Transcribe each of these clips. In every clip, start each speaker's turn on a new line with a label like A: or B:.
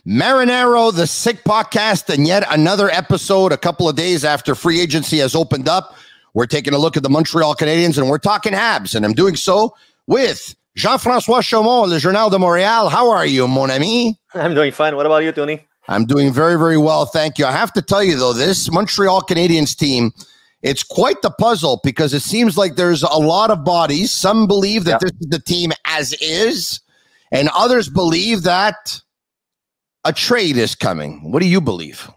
A: Marinero, the Sick Podcast, and yet another episode a couple of days after free agency has opened up. We're taking a look at the Montreal Canadiens, and we're talking Habs, and I'm doing so with Jean-François Chaumont, Le Journal de Montréal. How are you, mon ami?
B: I'm doing fine. What about you, Tony?
A: I'm doing very, very well, thank you. I have to tell you, though, this Montreal Canadiens team, it's quite the puzzle because it seems like there's a lot of bodies. Some believe that this is the team as is, and others believe that a trade is coming. What do you believe?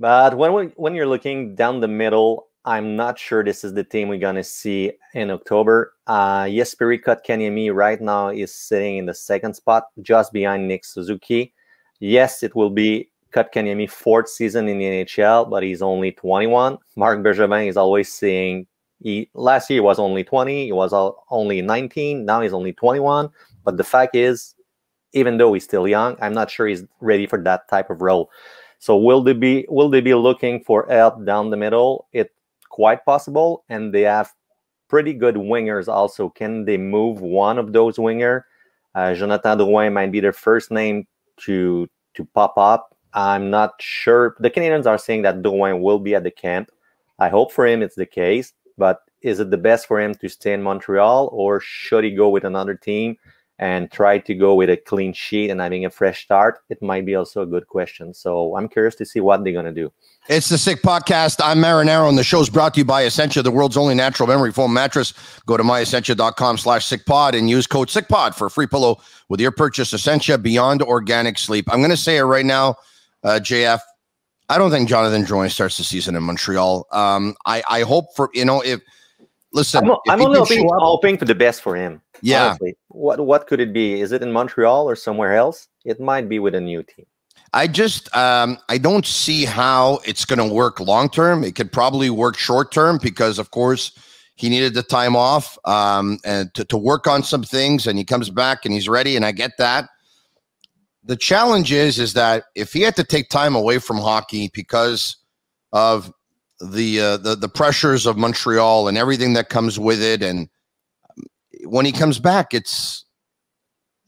B: But when you're looking down the middle, I'm not sure this is the team we're going to see in October. Jesperi Kotkaniemi right now is sitting in the second spot, just behind Nick Suzuki. Yes, it will be Kotkaniemi's fourth season in the NHL, but he's only 21. Marc Bergevin is always saying last year he was only 20, he was only 19, now he's only 21. But the fact is, even though he's still young, I'm not sure he's ready for that type of role. So will they be looking for help down the middle? It's quite possible, and they have pretty good wingers also. Can they move one of those wingers? Jonathan Drouin might be their first name to pop up. I'm not sure. The Canadiens are saying that Drouin will be at the camp. I hope for him it's the case, but is it the best for him to stay in Montreal, or should he go with another team and try to go with a clean sheet and having a fresh start? It might be also a good question. So I'm curious to see what they're going to do.
A: It's the Sick Podcast. I'm Marinero, and the show's brought to you by Essentia, the world's only natural memory foam mattress. Go to myessentia.com/sickpod and use code SickPod for a free pillow with your purchase. Essentia, beyond organic sleep. I'm going to say it right now, JF. I don't think Jonathan Drouin starts the season in Montreal. I hope for, if listen.
B: I'm only hoping for the best for him.
A: Yeah.
B: Honestly. What could it be? Is it in Montreal or somewhere else? It might be with a new team.
A: I just I don't see how it's going to work long term. It could probably work short term because, of course, he needed the time off and to work on some things, and he comes back and he's ready, and I get that. The challenge is that if he had to take time away from hockey because of the pressures of Montreal and everything that comes with it, and when he comes back, it's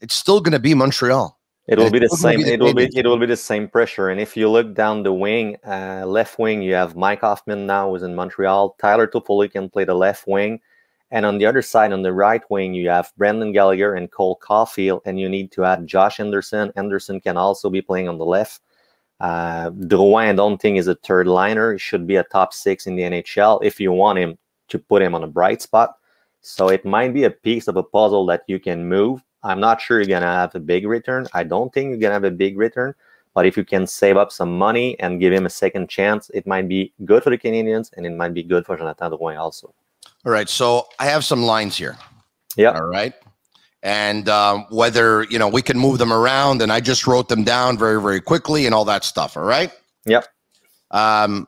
A: still going to be Montreal.
B: It will be the same. It will be the same pressure. And if you look down the wing, left wing, you have Mike Hoffman now who's in Montreal. Tyler Toffoli can play the left wing, and on the other side, on the right wing, you have Brendan Gallagher and Cole Caulfield. And you need to add Josh Anderson. Anderson can also be playing on the left. Drouin, I don't think is a third liner. He should be a top 6 in the NHL if you want him to put him on a bright spot. So it might be a piece of a puzzle that you can move. I'm not sure you're going to have a big return. I don't think you're going to have a big return. But if you can save up some money and give him a second chance, it might be good for the Canadiens, and it might be good for Jonathan Drouin also.
A: All right. So I have some lines here.
B: Yeah.
A: All right. And whether, we can move them around, and I just wrote them down very, very quickly and all that stuff. All right.
B: Yep.
A: I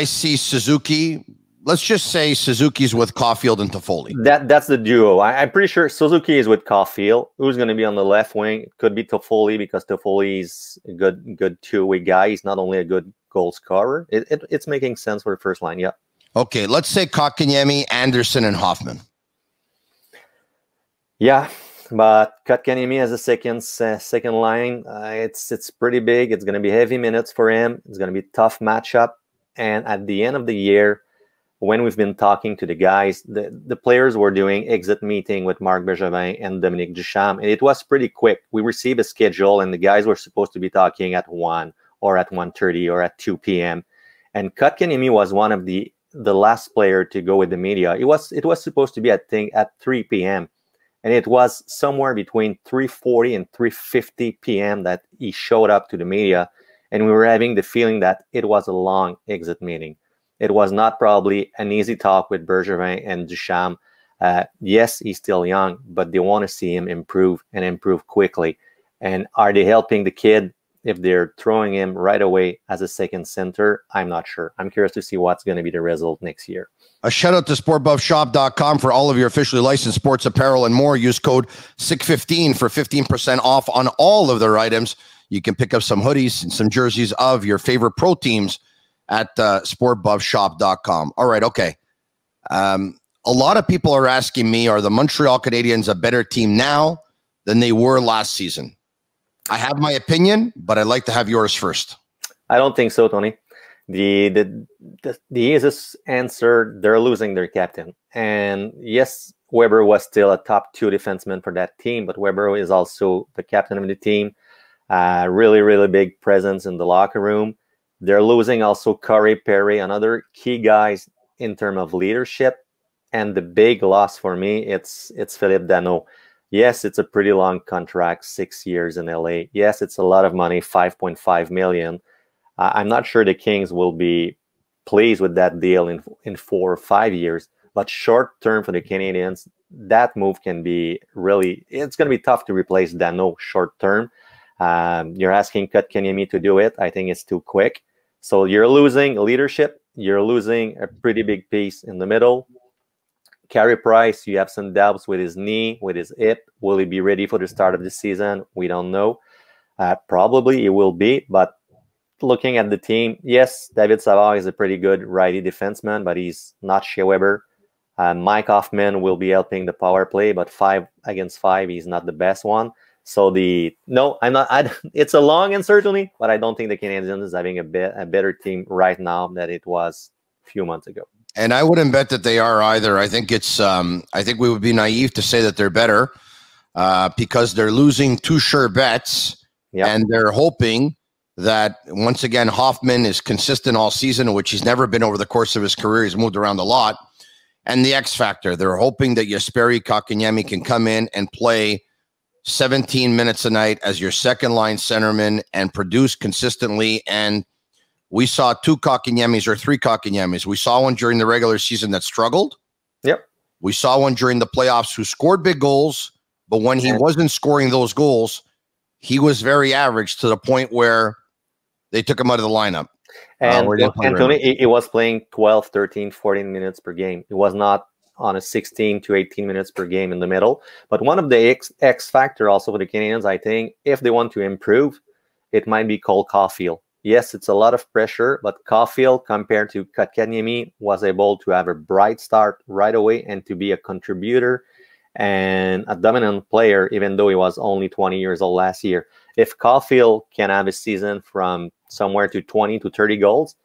A: see Suzuki. Let's just say Suzuki's with Caulfield and Toffoli.
B: That's the duo. I'm pretty sure Suzuki is with Caulfield. Who's going to be on the left wing? It could be Toffoli because Toffoli is a good two-way guy. He's not only a good goal scorer. It's making sense for the first line. Yeah.
A: Okay, let's say Kotkaniemi, Anderson, and Hoffman.
B: Yeah, but Kotkaniemi as a second line, it's pretty big. It's going to be heavy minutes for him. It's going to be a tough matchup. And at the end of the year, when we've been talking to the guys, the players were doing exit meeting with Marc Bergevin and Dominique Ducharme, and it was pretty quick. We received a schedule, and the guys were supposed to be talking at 1 or at 1:30 or at 2 p.m. And Kotkaniemi was one of the last player to go with the media. It was supposed to be, I think, at 3 p.m. And it was somewhere between 3:40 and 3:50 p.m. that he showed up to the media, and we were having the feeling that it was a long exit meeting. It was not probably an easy talk with Bergevin and Ducharme. Yes, he's still young, but they want to see him improve and improve quickly. And are they helping the kid if they're throwing him right away as a second center? I'm not sure. I'm curious to see what's going to be the result next year.
A: A shout out to sportbuffshop.com for all of your officially licensed sports apparel and more. Use code SICK15 for 15% off on all of their items. You can pick up some hoodies and some jerseys of your favorite pro teams at sportbuffshop.com. All right, okay. A lot of people are asking me, are the Montreal Canadiens a better team now than they were last season? I have my opinion, but I'd like to have yours first.
B: I don't think so, Tony. The easiest answer, they're losing their captain. And yes, Weber was still a top 2 defenseman for that team, but Weber is also the captain of the team. Really, really big presence in the locker room. They're losing also Corey Perry, another key guys in terms of leadership. And the big loss for me, it's Philippe Danault. Yes, it's a pretty long contract, 6 years in LA. Yes, it's a lot of money, 5.5 million. I'm not sure the Kings will be pleased with that deal in 4 or 5 years. But short term for the Canadiens, that move can be really, it's going to be tough to replace Danault short term. You're asking Kotkaniemi to do it. I think it's too quick. So you're losing leadership. You're losing a pretty big piece in the middle. Carey Price, you have some doubts with his knee, with his hip. Will he be ready for the start of the season? We don't know. Probably he will be, but looking at the team, yes, David Savard is a pretty good righty defenseman, but he's not Shea Weber. Mike Hoffman will be helping the power play, but 5 against 5, he's not the best one. So I'm not. It's a long answer, Tony, but I don't think the Canadiens is having a better team right now than it was a few months ago.
A: And I wouldn't bet that they are either. I think it's. I think we would be naive to say that they're better because they're losing 2 sure bets, and they're hoping that once again Hoffman is consistent all season, which he's never been over the course of his career. He's moved around a lot, and the X factor. They're hoping that Jesperi Kotkaniemi can come in and play 17 minutes a night as your second line centerman and produce consistently. And we saw 2 Kokkaniemis or 3 Kokkaniemis. We saw one during the regular season that struggled.
B: Yep.
A: We saw one during the playoffs who scored big goals, but when he wasn't scoring those goals, he was very average to the point where they took him out of the lineup.
B: And Tony, he was playing 12, 13, 14 minutes per game. He was not on a 16 to 18 minutes per game in the middle. But one of the X factor also for the Canadiens, I think, if they want to improve, it might be Cole Caulfield. Yes, it's a lot of pressure, but Caulfield, compared to Kotkaniemi, was able to have a bright start right away and to be a contributor and a dominant player, even though he was only 20 years old last year. If Caulfield can have a season from somewhere to 20 to 30 goals,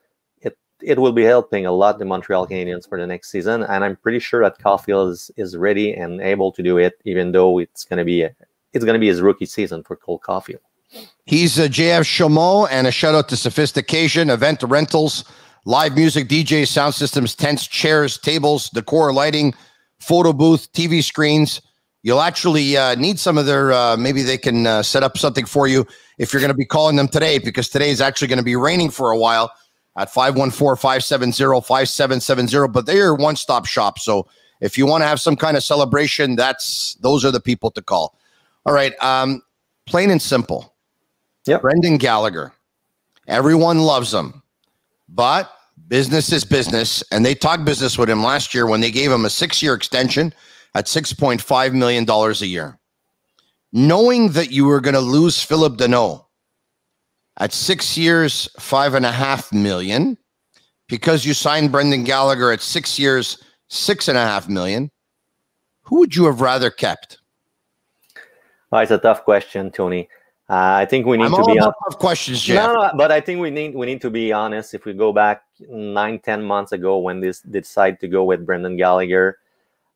B: it will be helping a lot the Montreal Canadiens for the next season. And I'm pretty sure that Caulfield is ready and able to do it, even though it's going to be his rookie season for Cole Caulfield.
A: He's a JF Chaumont, and a shout out to Sophistication, event rentals, live music, DJ, sound systems, tents, chairs, tables, decor, lighting, photo booth, TV screens. You'll actually need some of their, maybe they can set up something for you if you're going to be calling them today, because today is actually going to be raining for a while at 514-570-5770. But they're your one-stop shop. So if you want to have some kind of celebration, those are the people to call. All right. Plain and simple.
B: Yep.
A: Brendan Gallagher. Everyone loves him. But business is business. And they talked business with him last year when they gave him a 6-year extension at $6.5 million a year. Knowing that you were going to lose Philippe Danault at 6 years, $5.5 million, because you signed Brendan Gallagher at 6 years, $6.5 million, who would you have rather kept?
B: Oh, it's a tough question, Tony. I think we need to be
A: tough questions, Jeff.
B: No, but I think we need to be honest. If we go back 9-10 months ago when they decided to go with Brendan Gallagher,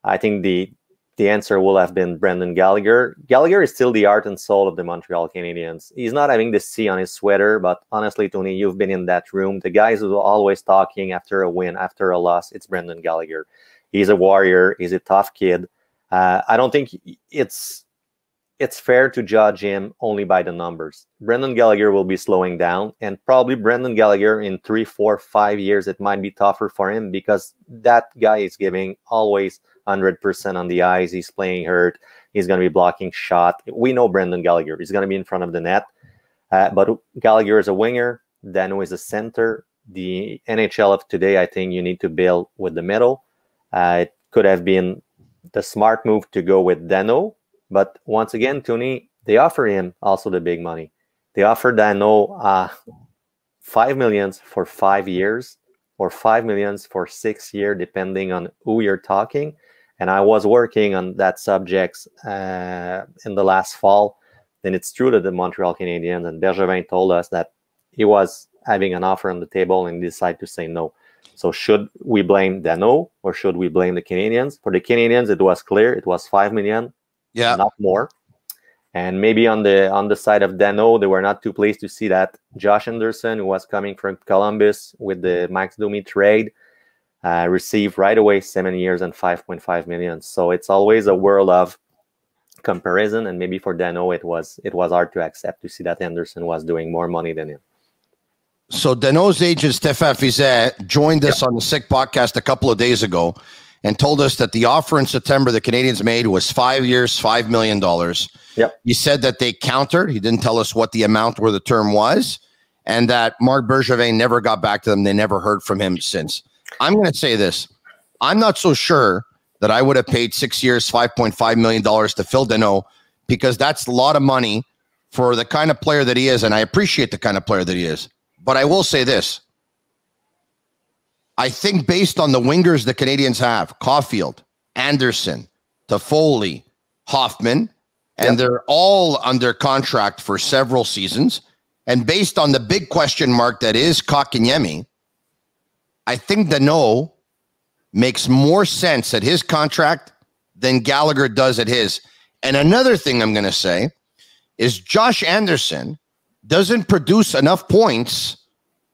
B: I think the answer will have been Brendan Gallagher. Gallagher is still the heart and soul of the Montreal Canadiens. He's not having the C on his sweater, but honestly, Tony, you've been in that room. The guys who are always talking after a win, after a loss, it's Brendan Gallagher. He's a warrior. He's a tough kid. I don't think it's fair to judge him only by the numbers. Brendan Gallagher will be slowing down, and probably Brendan Gallagher in 3, 4, 5 years, it might be tougher for him because that guy is giving always 100% on the ice. He's playing hurt. He's going to be blocking shot. We know Brendan Gallagher. He's going to be in front of the net. But Gallagher is a winger. Danault is a center. The NHL of today, I think you need to build with the middle. It could have been the smart move to go with Danault. But once again, Tony, they offer him also the big money. They offer Danault $5 million for 5 years or $5 million for 6 years, depending on who you're talking. And I was working on that subject in the last fall. then it's true that the Montreal Canadiens and Bergevin told us that he was having an offer on the table and decided to say no. So should we blame Danault or should we blame the Canadiens? For the Canadiens, it was clear. It was $5 million, not more. And maybe on the side of Danault, they were not too pleased to see that Josh Anderson, who was coming from Columbus with the Max Domi trade, received right away 7 years and $5.5 million. So it's always a world of comparison, and maybe for Danault, it was hard to accept to see that Anderson was doing more money than him.
A: So Danault's agent Stéphane Fizet joined us on the Sick podcast a couple of days ago and told us that the offer in September the Canadiens made was 5 years, $5 million.
B: Yep.
A: He said that they countered. He didn't tell us what the amount or the term was, and that Marc Bergevin never got back to them. They never heard from him since. I'm going to say this. I'm not so sure that I would have paid 6 years, $5.5 million to Phil Danault, because that's a lot of money for the kind of player that he is, and I appreciate the kind of player that he is. But I will say this. I think based on the wingers the Canadiens have, Caulfield, Anderson, Toffoli, Hoffman, and they're all under contract for several seasons, and based on the big question mark that is Kotkaniemi, I think Danault makes more sense at his contract than Gallagher does at his. And another thing I'm going to say is Josh Anderson doesn't produce enough points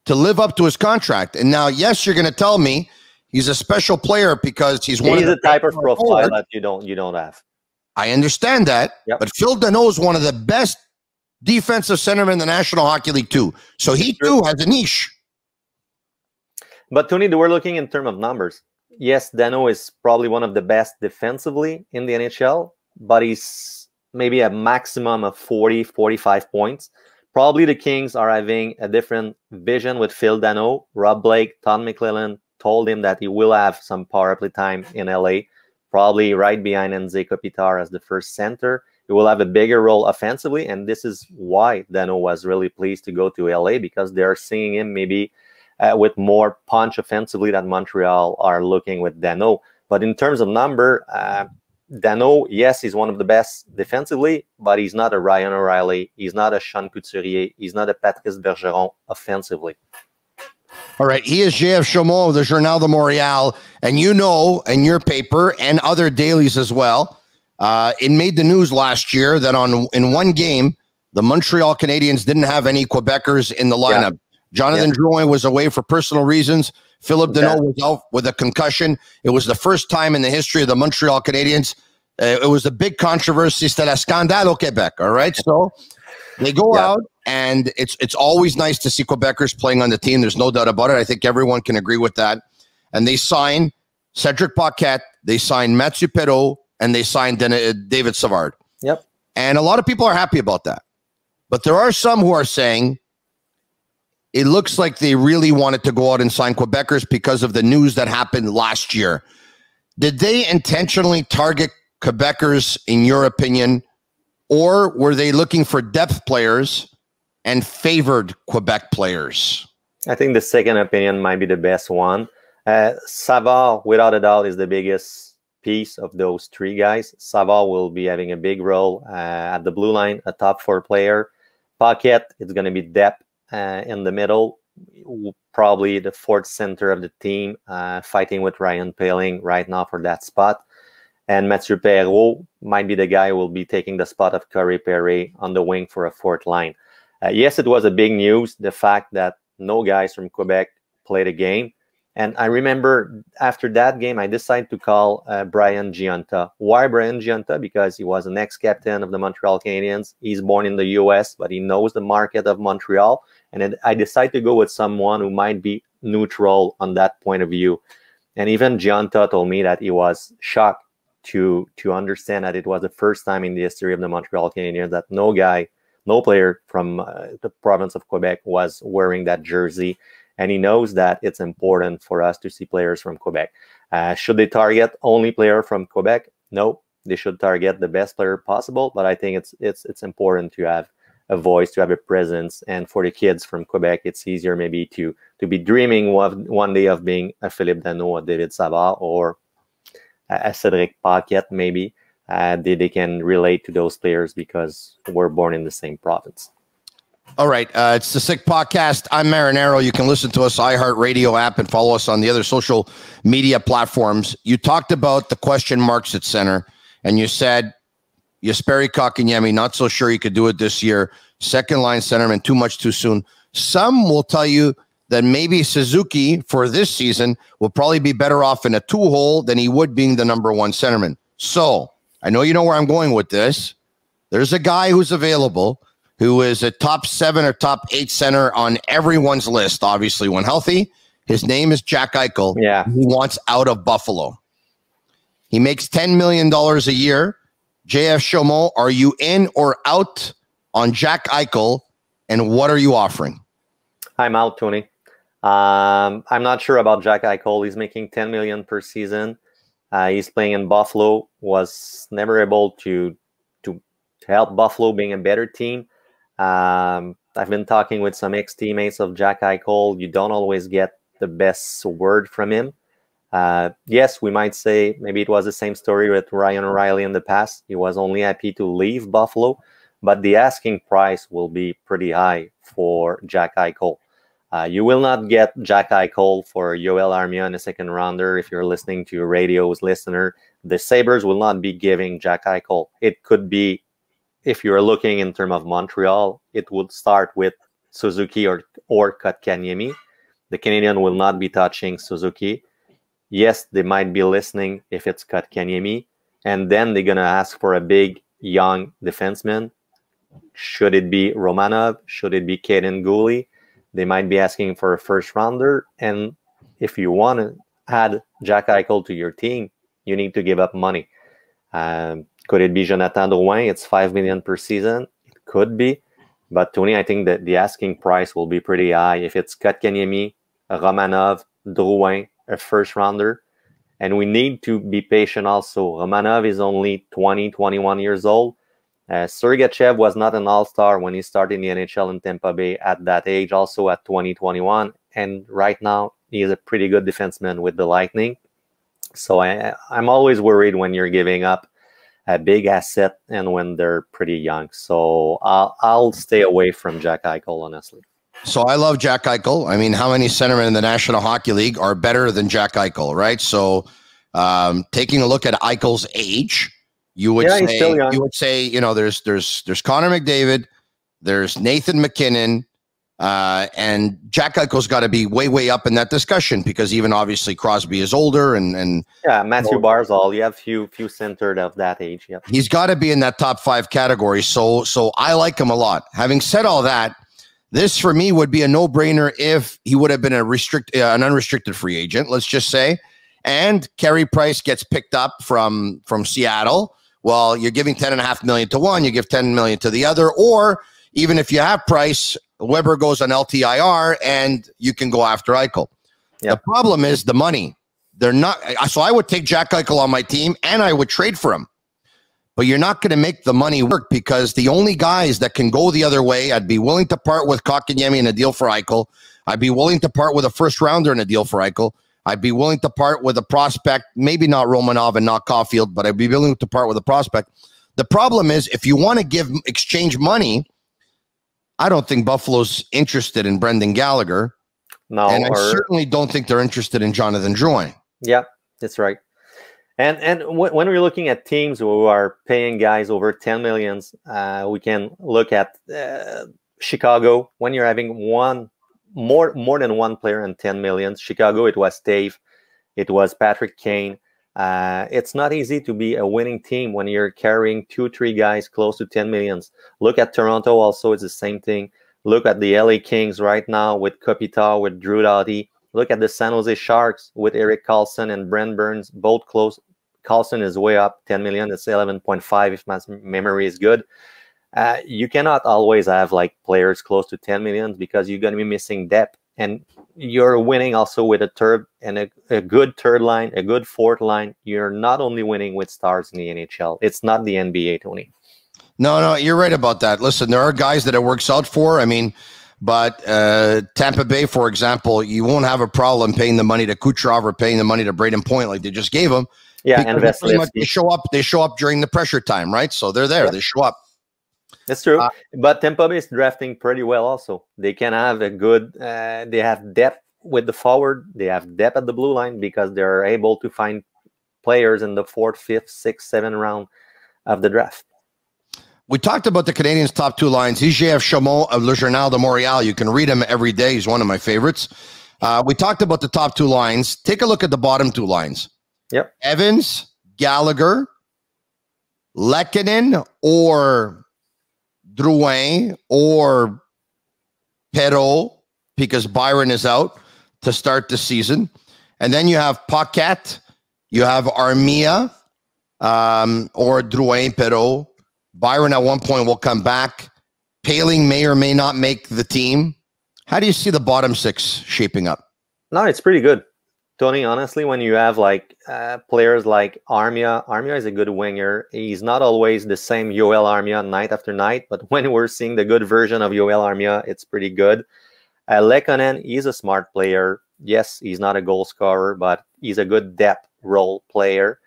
A: to live up to his contract. And now, yes, you're going to tell me he's a special player because he's
B: a type of profile that you don't have.
A: I understand that, but Phil Danault is one of the best defensive centermen in the National Hockey League too. So he too has a niche.
B: But Tony, we're looking in terms of numbers. Yes, Danault is probably one of the best defensively in the NHL, but he's maybe a maximum of 40, 45 points. Probably the Kings are having a different vision with Phil Danault. Rob Blake, Todd McClellan told him that he will have some power play time in LA, probably right behind Nze Kopitar as the first center. He will have a bigger role offensively, and this is why Danault was really pleased to go to LA, because they're seeing him maybe with more punch offensively than Montreal are looking with Danault. But in terms of number, Danault, yes, he's one of the best defensively, but he's not a Ryan O'Reilly. He's not a Sean Couturier. He's not a Patrice Bergeron offensively.
A: All right. He is JF Chaumont of the Journal de Montréal. And you know, in your paper and other dailies as well, it made the news last year that in one game, the Montreal Canadiens didn't have any Quebecers in the lineup. Yeah. Jonathan Drouin was away for personal reasons. Philip Danault was out with a concussion. It was the first time in the history of the Montreal Canadiens. It was a big controversy. C'était la scandale au Québec. All right. So they go out, and it's always nice to see Quebecers playing on the team. There's no doubt about it. I think everyone can agree with that. And they sign Cedric Paquette, they sign Mathieu Perreault, and they signed David Savard.
B: Yep.
A: And a lot of people are happy about that. But there are some who are saying it looks like they really wanted to go out and sign Quebecers because of the news that happened last year. Did they intentionally target Quebecers, in your opinion, or were they looking for depth players and favored Quebec players?
B: I think the second opinion might be the best one. Savard, without a doubt, is the biggest piece of those three guys. Savard will be having a big role at the blue line, a top four player. Paquette, it's going to be depth in the middle, probably the fourth center of the team, fighting with Ryan Poehling right now for that spot. And Mathieu Perreault might be the guy who will be taking the spot of Corey Perry on the wing for a fourth line. Yes, it was a big news, the fact that no guys from Quebec played a game. And I remember after that game, I decided to call Brian Giunta. Why Brian Giunta? Because he was an ex-captain of the Montreal Canadiens. He's born in the U.S., but he knows the market of Montreal. And I decided to go with someone who might be neutral on that point of view. And even Giunta told me that he was shocked to understand that it was the first time in the history of the Montreal Canadiens that no player from the province of Quebec was wearing that jersey. And he knows that it's important for us to see players from Quebec. Should they target only player from Quebec? No, they should target the best player possible. But I think it's important to have a voice, to have a presence. And for the kids from Quebec, it's easier maybe to be dreaming one day of being a Philippe Danault, a David Savard, or a Cedric Paquette maybe. they can relate to those players because we're born in the same province.
A: All right. It's the Sick Podcast. I'm Marinero. You can listen to us iHeartRadio app and follow us on the other social media platforms. You talked about the question marks at center, and you said Jesperi Kotkaniemi, not so sure he could do it this year. Second line centerman, too much too soon. Some will tell you that maybe Suzuki for this season will probably be better off in a two-hole than he would being the number one centerman. So I know you know where I'm going with this. There's a guy who's available who is a top 7 or top 8 center on everyone's list, obviously, when healthy. His name is Jack Eichel.
B: Yeah.
A: He wants out of Buffalo. He makes $10 million a year. JF Chaumont, are you in or out on Jack Eichel, and what are you offering?
B: I'm out, Tony. I'm not sure about Jack Eichel. He's making $10 million per season. He's playing in Buffalo, was never able to help Buffalo being a better team. I've been talking with some ex-teammates of Jack Eichel. You don't always get the best word from him. Yes, we might say maybe it was the same story with Ryan O'Reilly in the past. He was only happy to leave Buffalo, but the asking price will be pretty high for Jack Eichel. You will not get Jack Eichel for Yoel Armia in a second rounder. If you're listening to your radio's listener, the Sabres will not be giving Jack Eichel. It could be, if you're looking in terms of Montreal, it would start with Suzuki or Kotkaniemi. The Canadiens will not be touching Suzuki. Yes, they might be listening if it's Kotkaniemi, and then they're going to ask for a big, young defenseman. Should it be Romanov? Should it be Kaden Guhle? They might be asking for a first rounder, and if you want to add Jack Eichel to your team, you need to give up money. Could it be Jonathan Drouin? It's $5 million per season. It could be, but Tony, I think that the asking price will be pretty high. If it's Kotkaniemi, Romanov, Drouin, a first rounder, and we need to be patient also. Romanov is only 20, 21 years old. Sergachev was not an all-star when he started in the NHL in Tampa Bay at that age, also at 20, 21. And right now, he is a pretty good defenseman with the Lightning. So I'm always worried when you're giving up a big asset and when they're pretty young. So I'll stay away from Jack Eichel, honestly.
A: So I love Jack Eichel. I mean, how many centermen in the National Hockey League are better than Jack Eichel, right? So taking a look at Eichel's age, you would say, you know, there's Connor McDavid, there's Nathan McKinnon, and Jack Eichel's got to be way up in that discussion because even obviously Crosby is older and
B: Matthew Barzal, you have few centered of that age. Yep.
A: He's got to be in that top 5 category. So I like him a lot. Having said all that, this for me would be a no-brainer if he would have been an unrestricted free agent, let's just say, and Carey Price gets picked up from Seattle. Well, you're giving $10.5 million to one, you give $10 million to the other, or even if you have Price, Weber goes on LTIR and you can go after Eichel. Yep. The problem is the money. They're not. So I would take Jack Eichel on my team and I would trade for him. But you're not going to make the money work because the only guys that can go the other way, I'd be willing to part with Kotkaniemi in a deal for Eichel. I'd be willing to part with a first rounder in a deal for Eichel. I'd be willing to part with a prospect, maybe not Romanov and not Caulfield, but I'd be willing to part with a prospect. The problem is if you want to exchange money, I don't think Buffalo's interested in Brendan Gallagher.
B: No,
A: and I certainly don't think they're interested in Jonathan Drouin.
B: Yeah, that's right. And when we're looking at teams who are paying guys over 10 millions, we can look at Chicago. When you're having more than one player and 10 millions, Chicago, it was Dave, it was Patrick Kane. It's not easy to be a winning team when you're carrying 2-3 guys close to 10 millions. Look at Toronto also, it's the same thing. Look at the LA Kings right now with Kopitar, with Drew Doughty. Look at the San Jose Sharks with Erik Karlsson and Brent Burns, both close. Karlsson is way up, 10 million. It's 11.5 if my memory is good. You cannot always have like players close to 10 million because you're going to be missing depth. And you're winning also with a third and a good third line, a good fourth line. You're not only winning with stars in the NHL. It's not the NBA, Tony.
A: No, you're right about that. Listen, there are guys that it works out for. I mean, but Tampa Bay, for example, you won't have a problem paying the money to Kucherov or paying the money to Braden Point like they just gave him
B: Yeah, and
A: they show up. They show up during the pressure time, right? So they're there. They show up.
B: That's true. But Tampa Bay is drafting pretty well. Also, they can have a good. They have depth with the forward. They have depth at the blue line because they're able to find players in the 4th, 5th, 6th, 7th round of the draft.
A: We talked about the Canadiens' top 2 lines. IGF Chamon of Le Journal de Montréal. You can read him every day. He's one of my favorites. We talked about the top 2 lines. Take a look at the bottom 2 lines.
B: Yep.
A: Evans, Gallagher, Lehkonen, or Drouin, or Perreault, because Byron is out to start the season. And then you have Paquette, you have Armia, or Drouin, Perreault. Byron at one point will come back. Poehling may or may not make the team. How do you see the bottom 6 shaping up?
B: No, it's pretty good, Tony. Honestly, when you have like players like Armia is a good winger. He's not always the same Yoel Armia night after night, but when we're seeing the good version of Yoel Armia, it's pretty good. Lehkonen, he's a smart player. Yes, he's not a goal scorer, but he's a good depth role player.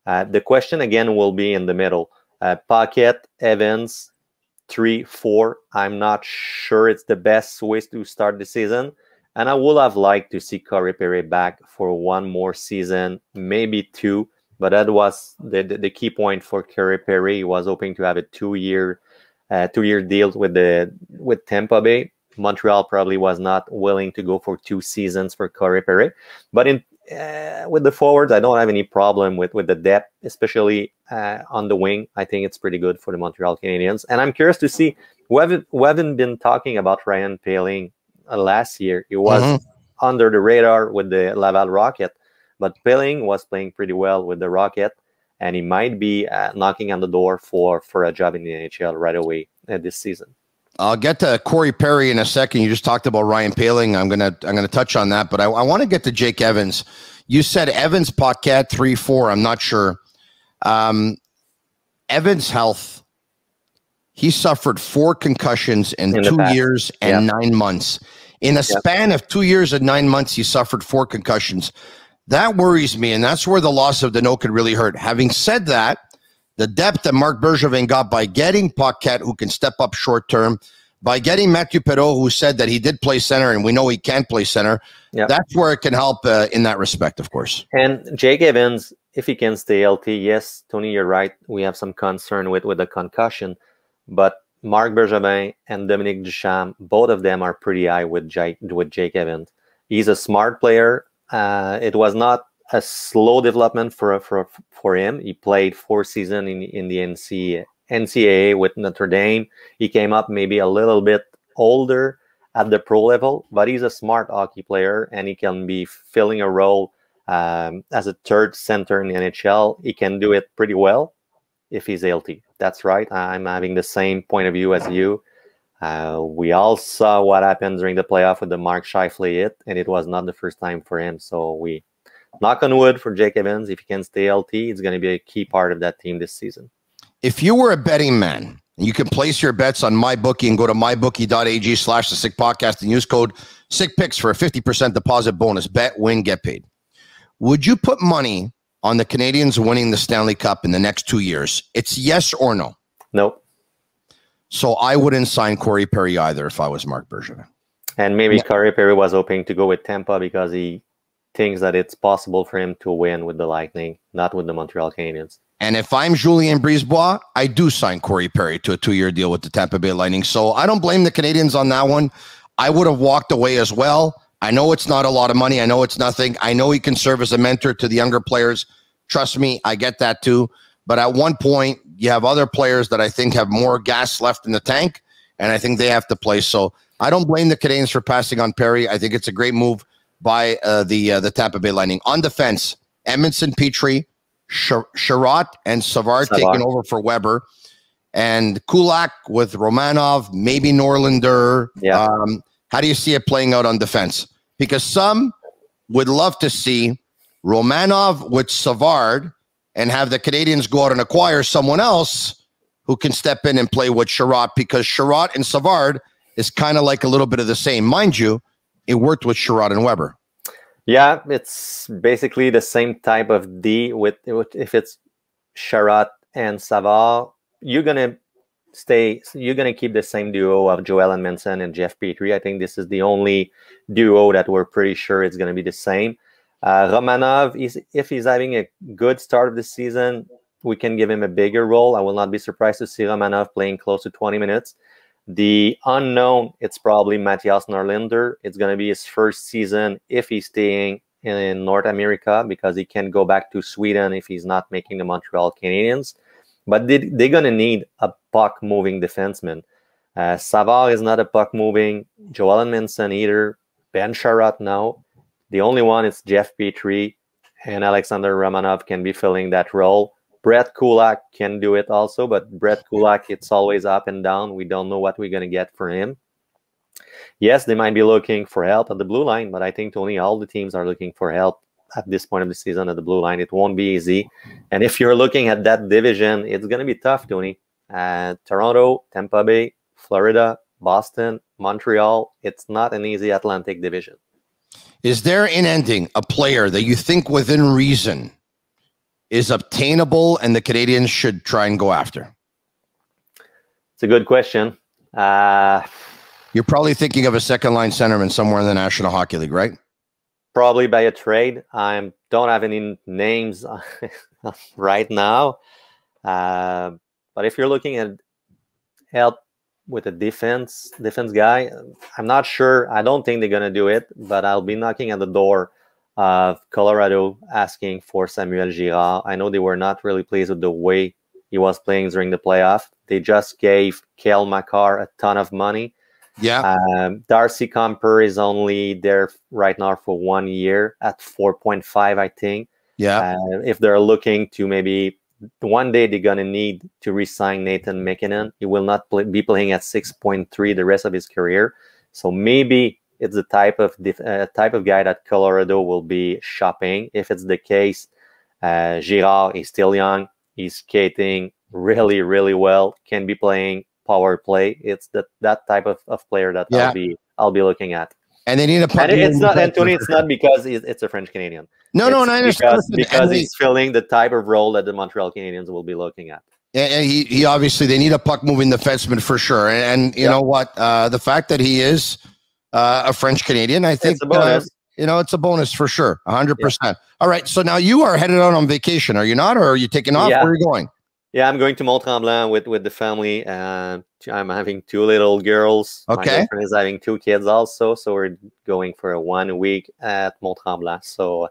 B: The question again will be in the middle. Paquette, Evans, 3, 4. I'm not sure it's the best way to start the season. And I would have liked to see Corey Perry back for 1 more season, maybe 2. But that was the key point for Corey Perry. He was hoping to have a 2-year deal with Tampa Bay. Montreal probably was not willing to go for 2 seasons for Corey Perry. But with the forwards, I don't have any problem with the depth, especially on the wing. I think it's pretty good for the Montreal Canadiens. And I'm curious to see, we haven't been talking about Ryan Poehling last year. He was under the radar with the Laval Rocket, but Poehling was playing pretty well with the Rocket, and he might be knocking on the door for a job in the NHL right away this season.
A: I'll get to Corey Perry in a second. You just talked about Ryan Poehling. I'm gonna touch on that, but I want to get to Jake Evans. You said Evans, Paquette, 3, 4. I'm not sure. Evans' health. He suffered 4 concussions in 2 years and 9 months. In a span of 2 years and 9 months, he suffered 4 concussions. That worries me, and that's where the loss of Danault could really hurt. Having said that, the depth that Marc Bergevin got by getting Paquette, who can step up short term, by getting Mathieu Perreault, who said that he did play center, and we know he can't play center, that's where it can help in that respect, of course.
B: And Jake Evans, if he can stay healthy, yes, Tony, you're right. We have some concern with the concussion, but Marc Bergevin and Dominique Duchamp, both of them are pretty high with Jake Evans. He's a smart player. It was not a slow development for him. He played 4 seasons in the NCAA with Notre Dame. He came up maybe a little bit older at the pro level, but he's a smart hockey player, and he can be filling a role as a 3rd center in the NHL. He can do it pretty well if he's healthy. That's right. I'm having the same point of view as you. We all saw what happened during the playoff with the Mark Scheifele hit, and it was not the first time for him. So we knock on wood for Jake Evans. If he can stay healthy, it's going to be a key part of that team this season.
A: If you were a betting man, you can place your bets on MyBookie and go to mybookie.ag/the Sick Podcast and use code SickPicks for a 50% deposit bonus. Bet, win, get paid. Would you put money on the Canadiens winning the Stanley Cup in the next 2 years? It's yes or no.
B: Nope.
A: So I wouldn't sign Corey Perry either if I was Marc Bergevin.
B: And maybe Corey Perry was hoping to go with Tampa because he thinks that it's possible for him to win with the Lightning, not with the Montreal Canadiens.
A: And if I'm Julien Brisebois, I do sign Corey Perry to a 2-year deal with the Tampa Bay Lightning. So I don't blame the Canadiens on that one. I would have walked away as well. I know it's not a lot of money. I know it's nothing. I know he can serve as a mentor to the younger players. Trust me, I get that too. But at one point, you have other players that I think have more gas left in the tank, and I think they have to play. So I don't blame the Canadiens for passing on Perry. I think it's a great move by the Tampa Bay Lightning. On defense, Edmondson, Petrie, Sherratt, and Savard taking over for Weber, and Kulak with Romanov, maybe Norlinder.
B: Yeah.
A: How do you see it playing out on defense? Because some would love to see Romanov with Savard and have the Canadiens go out and acquire someone else who can step in and play with Sherratt, because Sherratt and Savard is kind of like a little bit of the same. Mind you, it worked with Sherratt and Weber.
B: Yeah, it's basically the same type of D with if it's Sherratt and Savard, you're gonna keep the same duo of Joel Edmondson and Jeff Petrie. I think this is the only duo that we're pretty sure it's gonna be the same. Romanov, if he's having a good start of the season, we can give him a bigger role. I will not be surprised to see Romanov playing close to 20 minutes. The unknown, it's probably Matthias Norlinder. It's going to be his first season if he's staying in North America, because he can go back to Sweden if he's not making the Montreal Canadiens. But they're going to need a puck-moving defenseman. Savard is not a puck-moving. Joel Edmondson either. Ben Sherratt now. The only one is Jeff Petrie, and Alexander Romanov can be filling that role. Brett Kulak can do it also, but Brett Kulak, it's always up and down. We don't know what we're going to get for him. Yes, they might be looking for help at the blue line, but I think, Tony, all the teams are looking for help at this point of the season at the blue line. It won't be easy. And if you're looking at that division, it's going to be tough, Tony. Toronto, Tampa Bay, Florida, Boston, Montreal, it's not an easy Atlantic division.
A: Is there in ending a player that you think within reason is obtainable and the Canadiens should try and go after?
B: It's a good question.
A: You're probably thinking of a second-line centerman somewhere in the National Hockey League, right?
B: Probably by a trade. I don't have any names right now. But if you're looking at help with a defense guy, I'm not sure. I don't think they're going to do it, but I'll be knocking at the door of Colorado asking for Samuel Girard. I know they were not really pleased with the way he was playing during the playoff. They just gave Cale Makar a ton of money.
A: Yeah.
B: Darcy Comper is only there right now for 1 year at 4.5, I think.
A: Yeah.
B: If they're looking to maybe one day they're going to need to re-sign Nathan McKinnon. He will not be playing at 6.3 the rest of his career. So maybe it's the type of guy that Colorado will be shopping. If it's the case, Girard is still young. He's skating really, really well. Can be playing power play. It's that type of player that I'll be looking at.
A: And they need a puck.
B: And it's not, Anthony. It's not because it's a French Canadian.
A: No, I understand.
B: Because he's filling the type of role that the Montreal Canadiens will be looking at.
A: And he obviously, they need a puck moving defenseman for sure. And you know what? The fact that he is a French Canadian, I think,
B: it's a bonus.
A: It's a bonus for sure. 100%. All right. So now you are headed out on vacation, are you not? Or are you taking off?
B: Yeah.
A: Where are you going?
B: Yeah, I'm going to Mont-Tremblant with the family. I'm having 2 little girls.
A: Okay.
B: My girlfriend is having 2 kids also. So we're going for a 1 week at Mont-Tremblant. So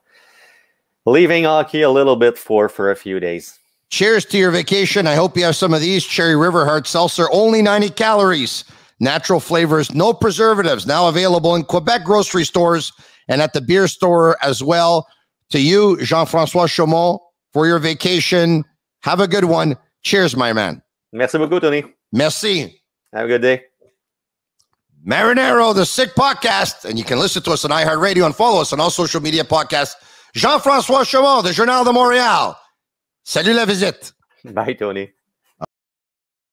B: leaving hockey a little bit for a few days.
A: Cheers to your vacation. I hope you have some of these. Cherry River Hard Seltzer, only 90 calories. Natural flavors, no preservatives. Now available in Quebec grocery stores and at the beer store as well. To you, Jean-François Chaumont, for your vacation. Have a good one. Cheers, my man.
B: Merci beaucoup, Tony.
A: Merci.
B: Have a good day.
A: Marinero, the Sick Podcast. And you can listen to us on iHeartRadio and follow us on all social media podcasts. Jean-François Chaumont, the Journal de Montréal. Salut la visite.
B: Bye, Tony.